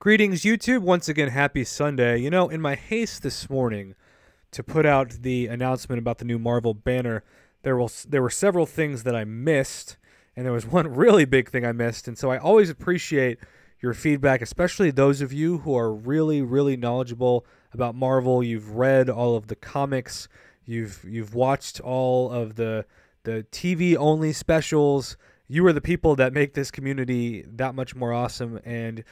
Greetings, YouTube. Once again, happy Sunday. You know, in my haste this morning to put out the announcement about the new Marvel banner, there were several things that I missed, and there was one really big thing I missed. And so I always appreciate your feedback, especially those of you who are really, really knowledgeable about Marvel. You've read all of the comics, you've watched all of the TV-only specials. You are the people that make this community that much more awesome. And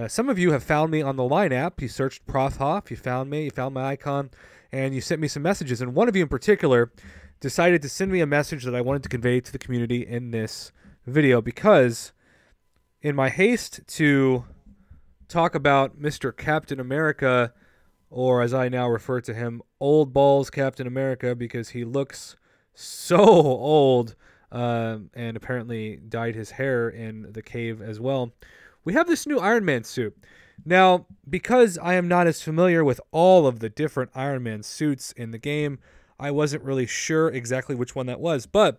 some of you have found me on the Line app. You searched Prof Hoff, you found me, you found my icon, and you sent me some messages. And one of you in particular decided to send me a message that I wanted to convey to the community in this video, because in my haste to talk about Mr. Captain America, or as I now refer to him, Old Balls Captain America, because he looks so old, and apparently dyed his hair in the cave as well. We have this new Iron Man suit. Now, because I am not as familiar with all of the different Iron Man suits in the game, I wasn't really sure exactly which one that was, but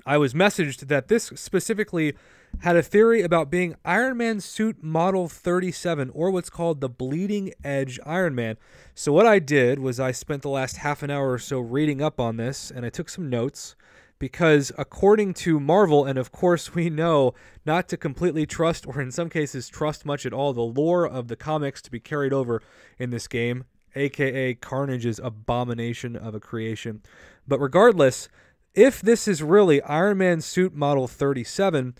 I was messaged that this specifically had a theory about being Iron Man suit model 37, or what's called the Bleeding Edge Iron Man. So what I did was I spent the last half an hour or so reading up on this, and I took some notes, because according to Marvel, and of course we know not to completely trust, or in some cases trust much at all, the lore of the comics to be carried over in this game, aka Carnage's abomination of a creation. But regardless, if this is really Iron Man suit model 37,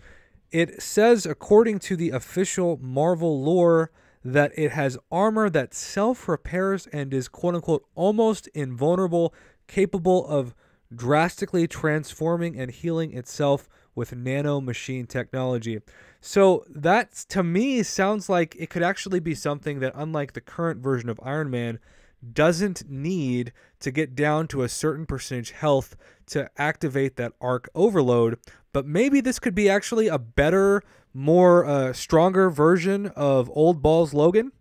it says, according to the official Marvel lore, that it has armor that self-repairs and is quote-unquote almost invulnerable, capable of drastically transforming and healing itself with nano machine technology. So that, to me, sounds like it could actually be something that, unlike the current version of Iron Man, doesn't need to get down to a certain percentage health to activate that arc overload. But maybe this could be actually a better, more stronger version of Old Balls Logan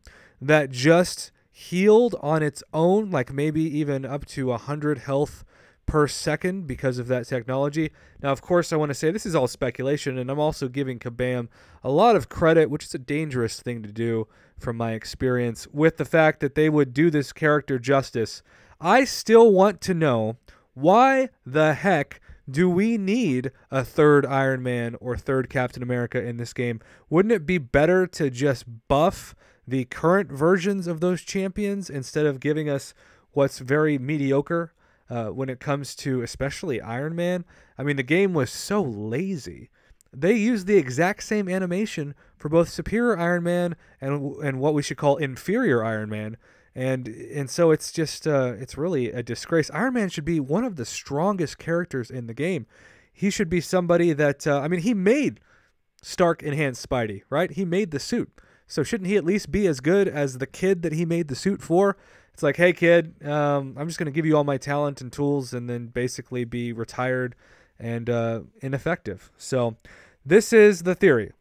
that just healed on its own, like maybe even up to 100 health per second because of that technology. Now, of course, I want to say this is all speculation, and I'm also giving Kabam a lot of credit, which is a dangerous thing to do from my experience, with the fact that they would do this character justice. I still want to know, why the heck do we need a third Iron Man or third Captain America in this game? Wouldn't it be better to just buff the current versions of those champions instead of giving us what's very mediocre when it comes to especially Iron Man? I mean, the game was so lazy. They used the exact same animation for both Superior Iron Man and what we should call Inferior Iron Man. And so it's just, it's really a disgrace. Iron Man should be one of the strongest characters in the game. He should be somebody that, I mean, he made Stark Enhanced Spidey, right? He made the suit. So shouldn't he at least be as good as the kid that he made the suit for? It's like, hey, kid, I'm just going to give you all my talent and tools and then basically be retired and ineffective. So this is the theory.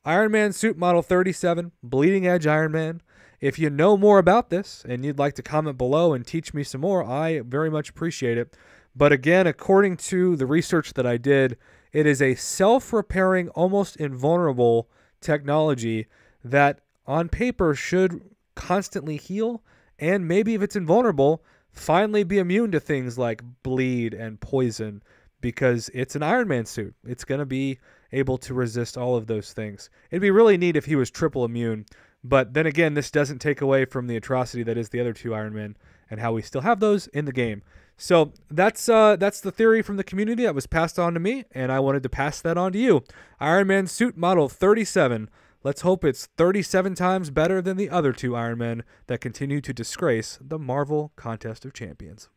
Iron Man suit model 37, Bleeding Edge Iron Man. If you know more about this and you'd like to comment below and teach me some more, I very much appreciate it. But again, according to the research that I did, it is a self-repairing, almost invulnerable technology that on paper should constantly heal, and maybe if it's invulnerable, finally be immune to things like bleed and poison, because it's an Iron Man suit. It's going to be able to resist all of those things. It'd be really neat if he was triple immune, but then again, this doesn't take away from the atrocity that is the other two Iron Men and how we still have those in the game. So that's the theory from the community that was passed on to me, and I wanted to pass that on to you. Iron Man suit model 37. Let's hope it's 37 times better than the other two Iron Men that continue to disgrace the Marvel Contest of Champions.